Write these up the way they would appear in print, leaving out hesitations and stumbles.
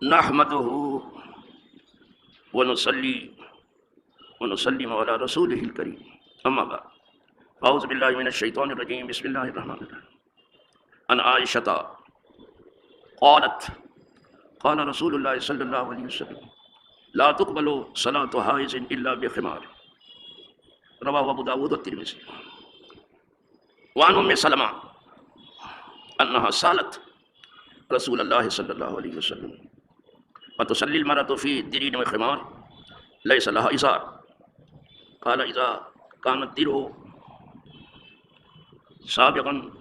نحمده ونصلي ونسلم على رسوله الكريم اما بعد اعوذ بالله من الشيطان الرجيم بسم الله الرحمن الرحيم عن عائشة قالت قال رسول الله صلى الله عليه وسلم لا تقبل صلاة حائض الا بخمار رواه ابو داود والترمذي وعن ام سلمة انها سالت رسول الله صلى الله عليه وسلم وتصلي المرأة في درين وخمار ليس لها إزار قال إذا كان الدرع سابقا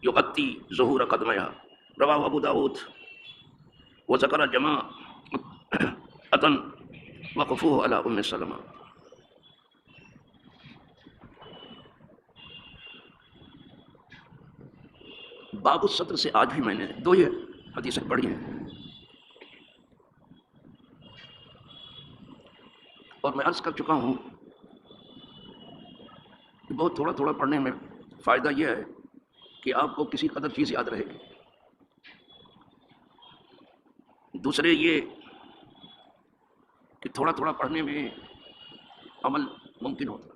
يغطي ظهور قدميها رواه أبو داود وذكر جماعة وقفوه على أم سلمة. باب الصدر سے آج بھی میں نے دو یہ حدیثیں پڑھی ہیں اور میں عرض کر چکا ہوں کہ بہت تھوڑا تھوڑا پڑھنے میں فائدہ یہ ہے کہ آپ کو کسی قدر چیز یاد رہے گی. دوسرے یہ کہ تھوڑا تھوڑا پڑھنے میں عمل ممکن ہوتا ہے.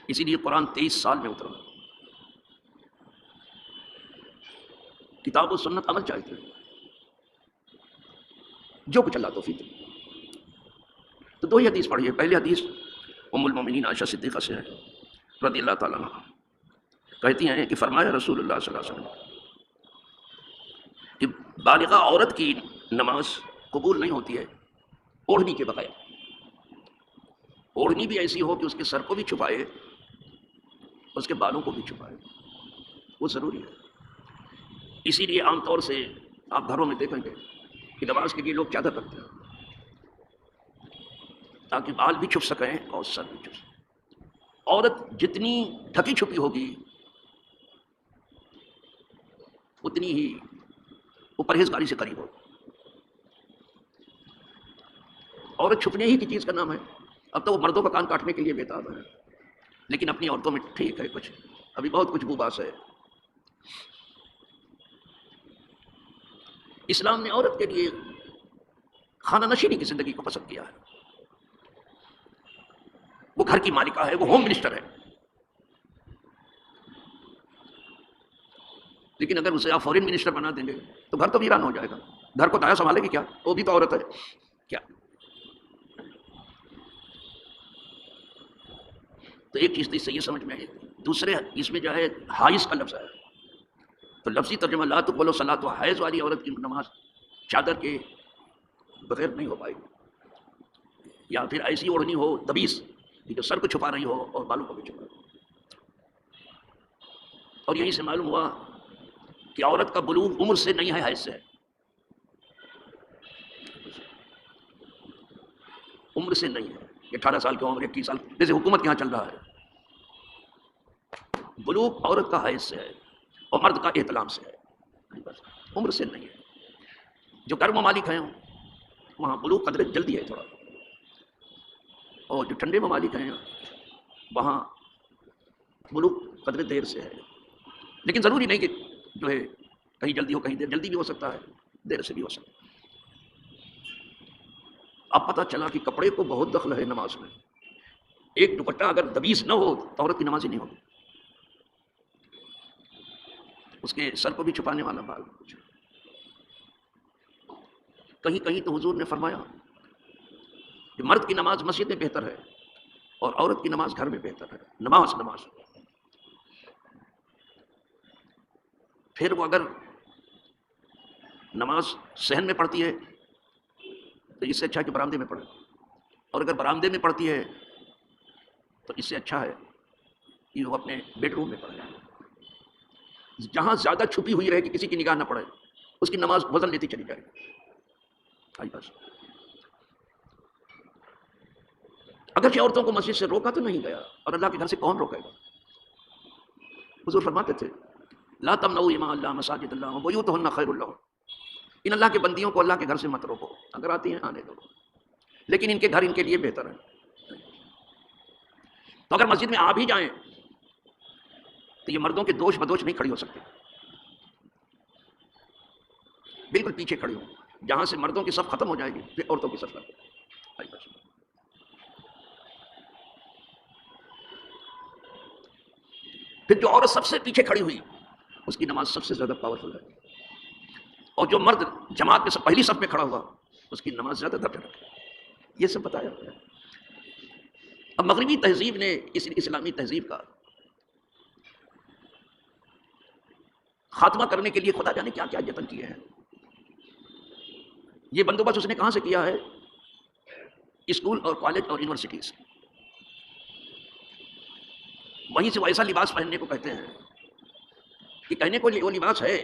اسی لیے قرآن 23 سال میں اترا. کتاب و سنت عمل چاہتے ہیں جو کچھ اللہ توفیق دے. تو دو ہی حدیث پڑھی ہے. پہلی حدیث ام المومنین عائشہ صدیقہ سے ہے رضی اللہ تعالیٰ عنہ. کہتی ہیں کہ فرمایا رسول اللہ صلی اللہ علیہ وسلم کہ بالغہ عورت کی نماز قبول نہیں ہوتی ہے اوڑھنی کے بغیر. اوڑھنی بھی ایسی ہو کہ اس کے سر کو بھی چھپائے اس کے بالوں کو بھی چھپائے. وہ ضروری ہے. اسی لیے عام طور سے آپ گھروں میں دیکھیں گے کہ نماز کے لیے لوگ چادر رکھتے ہیں تاکہ بال بھی چھپ سکیں اور سر بھی چھپ سکیں. عورت جتنی ڈھکی چھپی ہوگی اتنی ہی وہ پرہیزگاری سے قریب ہوگی. عورت چھپنے ہی کی چیز کا نام ہے. اب تو وہ مردوں کا کان کاٹنے کے لیے بےتاب ہے لیکن اپنی عورتوں میں ٹھیک ہے کچھ ابھی بہت کچھ بوباس ہے. اسلام نے عورت کے لیے خانہ نشینی کی زندگی کو پسند کیا ہے. وہ گھر کی مالکہ ہے. وہ ہوم منسٹر ہے. لیکن اگر اسے آپ فورن منسٹر بنا دیں گے تو گھر تو ویران ہو جائے گا. گھر کو دایا سنبھالے گی کیا؟ وہ بھی تو عورت ہے کیا. تو ایک چیز تو اس سے یہ سمجھ میں آئی. دوسرے اس میں جو ہے حائض کا لفظ ہے تو لفظی ترجمہ لا تقبل صلاۃ حائض والی عورت کی نماز چادر کے بغیر نہیں ہو پائے گی. یا پھر ایسی اوڑھنی ہو تبیس جو سر کو چھپا رہی ہو اور بالوں کو بھی چھپا رہی ہو. اور یہیں سے معلوم ہوا کہ عورت کا بلوغ عمر سے نہیں ہے حیض سے ہے. عمر سے نہیں ہے. 18 سال کی عمر 21 سال جیسے حکومت کے یہاں چل رہا ہے. بلوغ عورت کا حیض سے ہے اور مرد کا احتلام سے ہے. عمر سے نہیں ہے. جو گرم ممالک ہیں وہاں بلوغ قدرے جلدی ہے تھوڑا اور جو ٹھنڈے ممالک ہیں وہاں بلوغ قدرے دیر سے ہے. لیکن ضروری نہیں کہ جو ہے کہیں جلدی ہو کہیں دیر. جلدی بھی ہو سکتا ہے دیر سے بھی ہو سکتا ہے. اب پتہ چلا کہ کپڑے کو بہت دخل ہے نماز میں. ایک دوپٹہ اگر دبیس نہ ہو تو عورت کی نماز ہی نہیں ہوگی. اس کے سر کو بھی چھپانے والا بال کچھ. کہیں کہیں تو حضور نے فرمایا کہ مرد کی نماز مسجد میں بہتر ہے اور عورت کی نماز گھر میں بہتر ہے. نماز پھر وہ اگر نماز صحن میں پڑھتی ہے تو اس سے اچھا ہے کہ برآمدے میں پڑھے اور اگر برآمدے میں پڑھتی ہے تو اس سے اچھا ہے کہ وہ اپنے بیڈ روم میں پڑھے. جہاں زیادہ چھپی ہوئی رہے کہ کسی کی نگاہ نہ پڑے اس کی نماز وزن لیتی چلی جائے گی. بس اگرچہ عورتوں کو مسجد سے روکا تو نہیں گیا اور اللہ کے گھر سے کون روکے گا. حضور فرماتے تھے لا تمنعوا اماء اللہ مساجد اللہ وبیوتہن خیر لہن. ان اللہ کے بندیوں کو اللہ کے گھر سے مت روکو. اگر آتی ہیں آنے دو لیکن ان کے گھر ان کے لیے بہتر ہے. تو اگر مسجد میں آ بھی جائیں تو یہ مردوں کے دوش بدوش نہیں کھڑی ہو سکتی. بالکل پیچھے کھڑی ہوں، جہاں سے مردوں کی صف ختم ہو جائے گی پھر عورتوں کی صف لگے گی۔ پھر جو عورت سب سے پیچھے کھڑی ہوئی اس کی نماز سب سے زیادہ پاورفل ہے، اور جو مرد جماعت میں پہلی صف میں کھڑا ہوا اس کی نماز زیادہ درجہ رکھے۔ یہ سب بتایا گیا۔ اب مغربی تہذیب نے اس اسلامی تہذیب کا خاتمہ کرنے کے لیے خدا جانے کیا کیا جتن کیے ہیں۔ یہ بندوبست اس نے کہاں سے کیا ہے؟ اسکول اور کالج اور یونیورسٹی سے۔ وہیں سے وہ ایسا لباس پہننے کو کہتے ہیں کہ کہنے کو وہ لباس ہے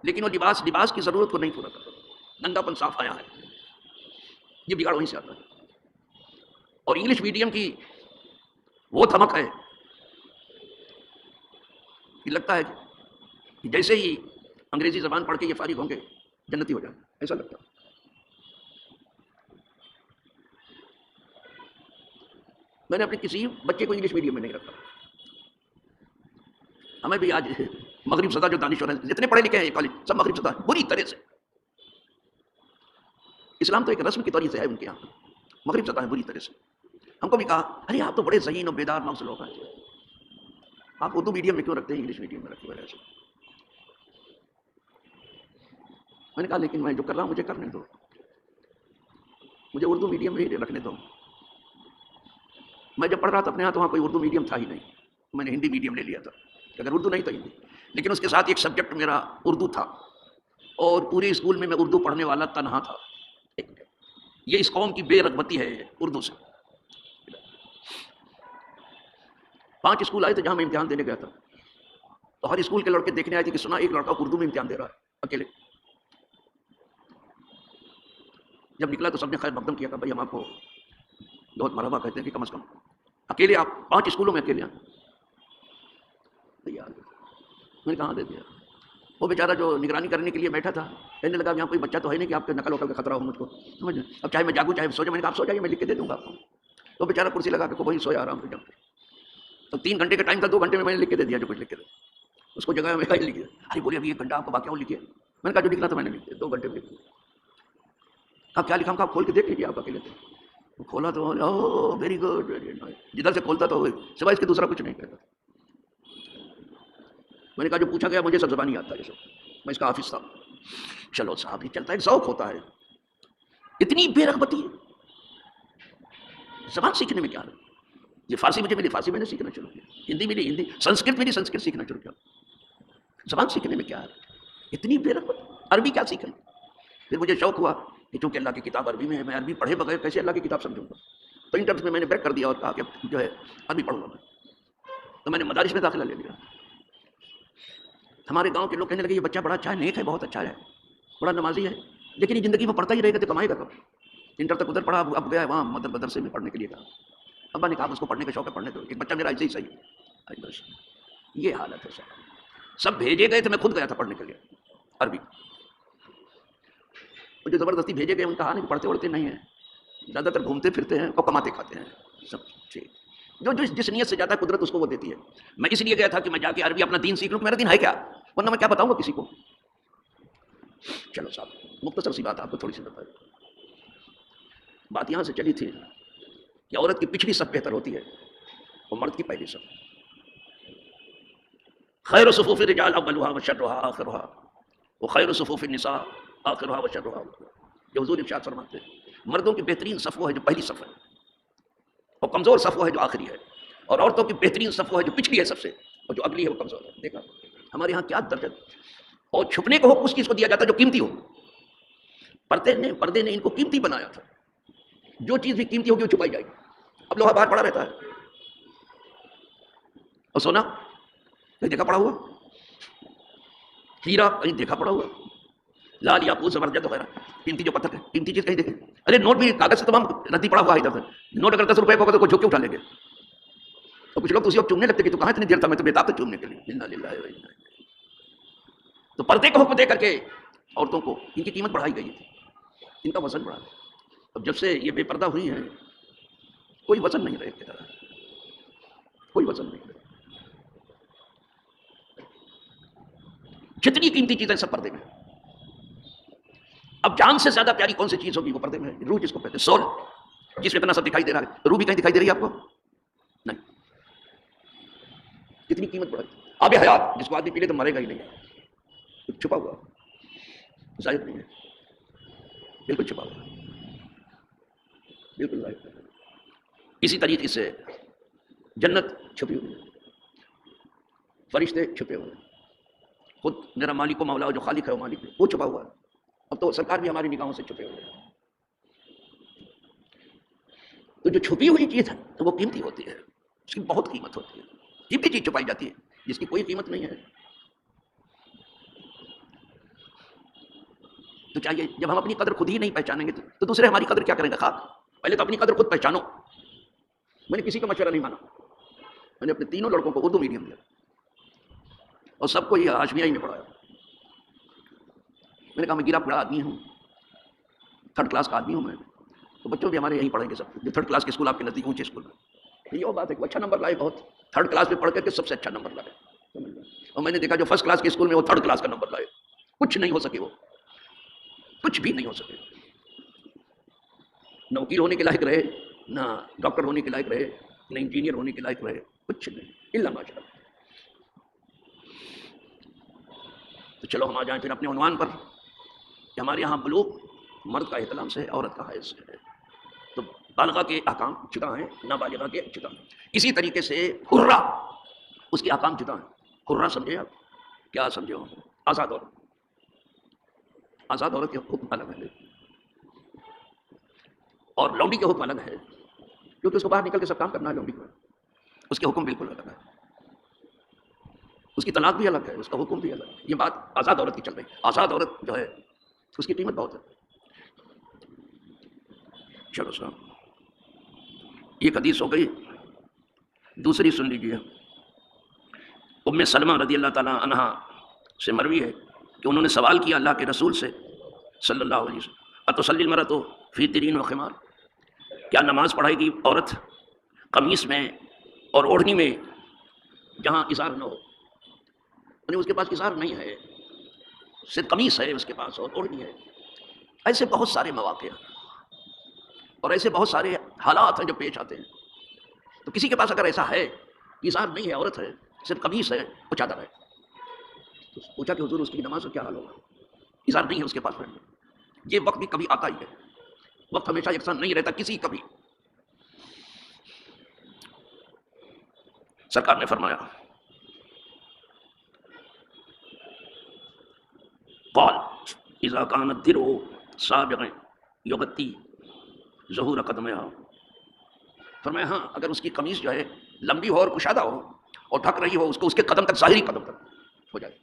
لیکن وہ لباس کی ضرورت کو نہیں پورا کرتا، ننگا پن صاف آیا ہے، یہ بگاڑ وہیں سے آتا ہے۔ اور انگلش میڈیم کی وہ دھمک ہے کہ لگتا ہے کہ جیسے ہی انگریزی زبان پڑھ کے یہ فارغ ہوں گے جنتی ہو جائیں، ایسا لگتا ہے۔ میں نے اپنے کسی بچے کو انگلش میڈیم میں نہیں رکھا۔ ہمیں بھی آج مغرب زدہ جو دانشور ہیں، جتنے پڑھے لکھے ہیں کالج سب مغرب زدہ ہیں بری طرح سے۔ اسلام تو ایک رسم کی طور سے ہے ان کے یہاں، مغرب زدہ ہیں بری طرح سے۔ ہم کو بھی کہا ارے آپ تو بڑے ذہین اور بیدار نفس لوگ ہیں، آپ اردو میڈیم میں کیوں رکھتے ہیں، انگلش میڈیم میں رکھتے وجہ سے۔ میں نے کہا لیکن میں جو کر رہا ہوں مجھے کرنے دو، مجھے اردو میڈیم میں ہی رکھنے دو۔ میں جب پڑھ رہا تھا اپنے یہاں تو وہاں کوئی اردو میڈیم تھا ہی نہیں، میں نے ہندی میڈیم لے لیا تھا، اگر اردو نہیں تو ہندی، لیکن اس کے ساتھ ایک سبجیکٹ میرا اردو تھا، اور پورے اسکول میں اردو پڑھنے والا تنہا تھا۔ یہ اس قوم کی بے رغبتی ہے اردو سے۔ 5 اسکول آئے تھے جہاں میں امتحان دینے گیا تھا، تو ہر اسکول کے لڑکے دیکھنے آئے تھے کہ سنا ایک لڑکا اردو میں امتحان دے رہا ہے اکیلے۔ جب نکلا تو سب نے خیر مقدم کیا کہ بھائی ہم آپ کو بہت مرحبا کہتے ہیں کہ کم از کم اکیلے آپ 5 اسکولوں میں اکیلے ہیں۔ میں نے کہاں دے دیا۔ وہ بیچارہ جو نگرانی کرنے کے لیے بیٹھا تھا کہنے لگا یہاں کوئی بچہ تو ہے نہیں کہ آپ کے نقل وقل کا خطرہ ہو مجھ کو، سمجھ لیں، اب چاہے میں جاگوں چاہے سو جائے۔ میں نے کہا آپ سو جائیے میں لکھ کے دے دوں گا آپ کو۔ تو بیچارہ کرسی لگا کے وہی سویا آرام سے جب تو 3 گھنٹے کا ٹائم تھا، 2 گھنٹے میں نے لکھ کے دے دیا جو کچھ لکھ کے دے اس کو جگہ میں لکھ دیا۔ ارے بولے ابھی 1 گھنٹہ آپ کو باقی لکھیے۔ میں نے کہا جو لکھنا تھا میں نے لکھ دیا 2 گھنٹے میں لکھ دیا۔ آپ کیا لکھا؟ آپ کھول کے دیکھ لیجیے آپ اکیلے تھے۔ کھولا تو ویری گڈ جدھر سے کھولتا تو سوائے اس کے دوسرا کچھ نہیں کہتا۔ میں نے کہا جو پوچھا گیا مجھے سب زبانی آتا ہے، یہ سب میں اس کا حافظ تھا۔ چلو صاحب یہ چلتا ہے، ایک ذوق ہوتا ہے۔ اتنی بے رغبتی زبان سیکھنے میں کیا ہے؟ یہ فارسی مجھے ملی، فارسی میں نے سیکھنا شروع کیا، ہندی ملی ہندی، سنسکرت ملی سنسکرت سیکھنا شروع کیا۔ زبان سیکھنے میں کیا ہے اتنی بے رغبت؟ عربی کیا سیکھیں؟ پھر مجھے شوق ہوا کہ چونکہ اللہ کی کتاب عربی میں ہے، میں عربی پڑھے بغیر کیسے اللہ کی کتاب سمجھوں گا؟ تو انٹرنیٹ میں نے بریک کر دیا اور کہا کہ جو ہے عربی پڑھوں گا میں۔ تو میں نے مدارس میں داخلہ لے لیا۔ ہمارے گاؤں کے لوگ کہنے لگے یہ بچہ بڑا اچھا ہے، نیک ہے، بہت اچھا ہے، بڑا نمازی ہے، لیکن یہ زندگی میں پڑھتا ہی رہے گا تو کمائے گا کب؟ انٹر تک ادھر پڑھا، اب گیا وہاں مدرسے میں پڑھنے کے لیے کہا۔ ابا نے کہا اس کو پڑھنے کا شوق ہے پڑھنے دو، ایک بچہ میرا ایسے ہی صحیح۔ بس یہ حالت ہے سب بھیجے گئے تھے، میں خود گیا تھا پڑھنے کے لیے عربی۔ جو زبردستی بھیجے گئے ان کا نہیں پڑھتے وڑھتے نہیں ہیں، زیادہ تر گھومتے پھرتے ہیں اور کماتے کھاتے ہیں سب ٹھیک۔ جو جس نیت سے جاتا ہے قدرت اس کو وہ دیتی ہے۔ میں اس لیے گیا تھا کہ میں جا کے عربی اپنا دین سیکھ لوں، میرا دین ہے کیا، ورنہ میں کیا بتاؤں گا کسی کو۔ چلو صاحب مختصر سی بات آپ کو تھوڑی سی بتائی۔ بات یہاں سے چلی تھی کہ عورت کی پچھلی صف بہتر ہوتی ہے اور مرد کی پہلی صف۔ خیر صفوف الرجال اولها وشرها آخرها وخیر صفوف النساء آخرها وشرها۔ جو حضور ارشاد فرماتے ہیں مردوں کی بہترین صف وہ ہے جو پہلی صف ہے، اور کمزور صف وہ ہے جو آخری ہے، اور عورتوں کی بہترین صف وہ ہے جو پچھلی ہے سب سے، اور جو اگلی ہے وہ کمزور ہے۔ دیکھا ہمارے یہاں کیا درجہ، اور چھپنے کو حکم اس چیز کو دیا جاتا ہے جو قیمتی ہو۔ پردے نے ان کو قیمتی بنایا تھا، جو چیز بھی قیمتی ہوگی وہ چھپائی جائے گی۔ اب لوہا باہر پڑا رہتا ہے، اور سونا کہیں دیکھا پڑا ہوا، ہیرا کہیں دیکھا پڑا ہوا، لال یاقوت زبرجد وغیرہ قیمتی جو پتھر ہے، قیمتی چیز کہیں دیکھیں۔ ارے نوٹ بھی کاغذ سے تمام ردی پڑا ہوا ہے ادھر سے، نوٹ اگر 10 روپے کا ہوگا تو کوئی جھوک کے اٹھا لیں گے، تو کچھ لوگ تو اسی وقت چومنے لگتے کہ تو کہاں اتنی دیر تھا، میں تو بےتاب تھا چومنے کے لیے۔ انا للہ و انا الیہ۔ تو پردے کو حکم دے کر کے عورتوں کو ان کی قیمت بڑھائی گئی تھی، ان کا وزن بڑھا۔ اب جب سے یہ بے پردہ ہوئی ہیں کوئی وزن نہیں رہے کی طرح، کوئی وزن نہیں رہے۔ جتنی قیمتی چیزیں سب پردے میں، اب جان سے زیادہ پیاری کون سی چیز ہوگی؟ وہ پردے میں ہے، روح جس کو کہتے ہیں، سول، جس میں اتنا سب دکھائی دے رہا ہے، روح بھی کہیں دکھائی دے رہی ہے آپ کو؟ نہیں. کتنی قیمت بڑھائی. آب حیات جس کو آدمی پی لے تو مرے گا ہی نہیں، چھپا ہوا ظاہر نہیں ہے، بالکل چھپا ہوا، بالکل ظاہر نہیں. اسی طریقے سے جنت چھپی ہوئی ہے، فرشتے چھپے ہوئے ہیں، خود میرا مالک و مولا جو خالق ہے وہ مالک ہے، وہ چھپا ہوا ہے. اب تو سرکار بھی ہماری نگاہوں سے چھپے ہوئے ہیں. تو جو چھپی ہوئی چیز ہے تو وہ قیمتی ہوتی ہے، اس کی بہت قیمت ہوتی ہے. قیمتی چیز چھپائی جاتی ہے جس کی کوئی قیمت نہیں ہے. تو چاہیے جب ہم اپنی قدر خود ہی نہیں پہچانیں گے تو دوسرے ہماری قدر کیا کریں گے؟ خاک. پہلے تو اپنی قدر خود پہچانو. میں نے کسی کا مشورہ نہیں مانا، میں نے اپنے تینوں لڑکوں کو اردو میڈیم دیا اور سب کو یہ ہاشمیائی میں پڑھایا. میں نے کہا میں گرا پڑا آدمی ہوں، تھرڈ کلاس کا آدمی ہوں میں، تو بچوں بھی ہمارے یہیں پڑھیں گے سب. جو تھرڈ کلاس کے اسکول آپ کے نزدیک اونچے اسکول میں، یہ وہ بات ہے کہ اچھا نمبر لائے، بہت تھرڈ کلاس میں پڑھ کر کے سب سے اچھا نمبر لائے. اور میں نے دیکھا جو فرسٹ کلاس کے اسکول میں وہ تھرڈ کلاس کا نمبر لائے، کچھ نہیں ہو سکے، وہ کچھ بھی نہیں ہو سکے. نہ وکیل ہونے کے لائق رہے، نہ ڈاکٹر ہونے کے لائق رہے، نہ انجینئر ہونے کے لائق رہے، کچھ نہیں الا ماشاء اللہ. تو چلو ہم آ جائیں پھر اپنے عنوان پر کہ ہمارے یہاں بلوغ مرد کا احتلام سے، عورت کا حیض سے ہے. تو بالغہ کے احکام جدا ہیں، نابالغہ کے جدا ہیں. اسی طریقے سے حرہ، اس کے احکام جدا ہیں. حرہ سمجھے آپ؟ کیا سمجھے ہو؟ آزاد عورت. آزاد عورت کے حکم الگ ہے اور لونڈی کے حکم الگ ہے، کیونکہ اس کو باہر نکل کے سب کام کرنا ہے. لونڈی کو اس کے حکم بالکل الگ ہے، اس کی طلاق بھی الگ ہے، اس کا حکم بھی الگ ہے. یہ بات آزاد عورت کی چل رہی ہے. آزاد عورت جو ہے اس کی قیمت بہت ہے. چلو صاحب ایک حدیث ہو گئی، دوسری سن لیجیے. ام سلمہ رضی اللہ تعالیٰ عنہا سے مروی ہے کہ انہوں نے سوال کیا اللہ کے رسول سے صلی اللہ علیہ وسلم، اتصلی المرأۃ فی ترین و خمار، کیا نماز پڑھائے گی عورت قمیص میں اور اوڑھنی میں جہاں اظہار نہ ہو؟ یعنی اس کے پاس اظہار نہیں ہے، صرف قمیص ہے اس کے پاس اور اوڑھنی ہے. ایسے بہت سارے مواقع ہیں اور ایسے بہت سارے حالات ہیں جو پیش آتے ہیں. تو کسی کے پاس اگر ایسا ہے، اظہار نہیں ہے، عورت ہے، صرف قمیص ہے، وہ چادر ہے، تو پوچھا کہ حضور اس کی نماز کا کیا حال ہوگا؟ اظہار نہیں ہے اس کے پاس. یہ وقت بھی کبھی آتا ہی ہے، وقت ہمیشہ یکساں نہیں رہتا کسی کبھی. سرکار نے فرمایا قال اذا كان الدرع سابغا يغطي ظہور قدمها، فرمایا ہاں اگر اس کی قمیص جو ہے لمبی ہو اور کشادہ ہو اور ڈھک رہی ہو اس کو، اس کے قدم تک، ظاہری قدم تک ہو جائے.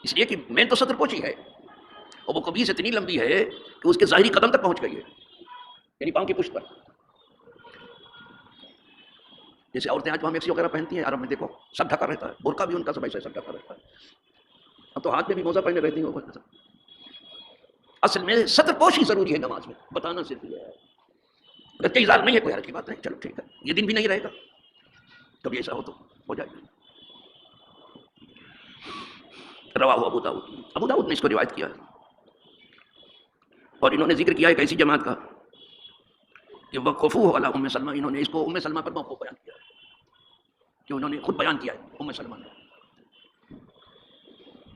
اس لیے کہ مین تو صدر پوچھی ہے اور وہ قمیص اتنی لمبی ہے کہ اس کے ظاہری قدم تک پہنچ گئی ہے، یعنی پاؤں کی پشت پر. جیسے عورتیں آج وہاں میکسی وغیرہ پہنتی ہیں، عرب میں دیکھو سب ڈھکا رہتا ہے، برقع بھی ان کا سب ایسا سب ڈھکا رہتا ہے. اب تو ہاتھ میں بھی موزہ پہنے رہتی ہیں. اصل میں صدر پوشی ضروری ہے نماز میں، بتانا صرف یہ ہے. اگر کہ اظہار نہیں ہے کوئی حرج کی بات نہیں، چلو ٹھیک ہے، یہ دن بھی نہیں رہے گا، کبھی ایسا ہو تو ہو جائے گا. رواہ ابو داؤد، ابو داؤد نے اس کو روایت کیا ہے اور انہوں نے ذکر کیا ہے ایک ایسی جماعت کا کہ وقفوہ علی ام سلمہ، انہوں نے اس کو ام سلمہ پر موقوف بیان کیا ہے کہ انہوں نے خود بیان کیا ہے ام سلمہ نے.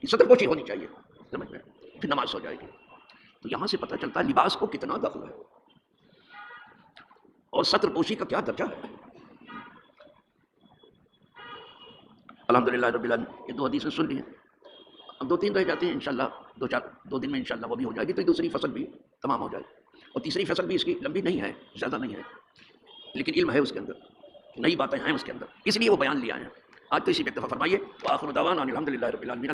صدر پوشی ہونی چاہیے، سمجھ میں پھر نماز ہو جائے گی. تو یہاں سے پتہ چلتا ہے لباس کو کتنا دخل ہے اور سطر پوشی کا کیا درجہ ہے. الحمدللہ رب العالمین. یہ دو حدیثیں سن لی ہیں، اب دو تین رہ جاتی ہیں انشاءاللہ، دو دن میں انشاءاللہ وہ بھی ہو جائے گی، تو دوسری فصل بھی تمام ہو جائے گی. اور تیسری فصل بھی اس کی لمبی نہیں ہے، زیادہ نہیں ہے، لیکن علم ہے اس کے اندر، نئی باتیں ہیں اس کے اندر، اس لیے وہ بیان لیا ہے. آج تو اسی پہ اکتفا فرمائیے. وآخر دعوانا الحمدللہ رب العالمین.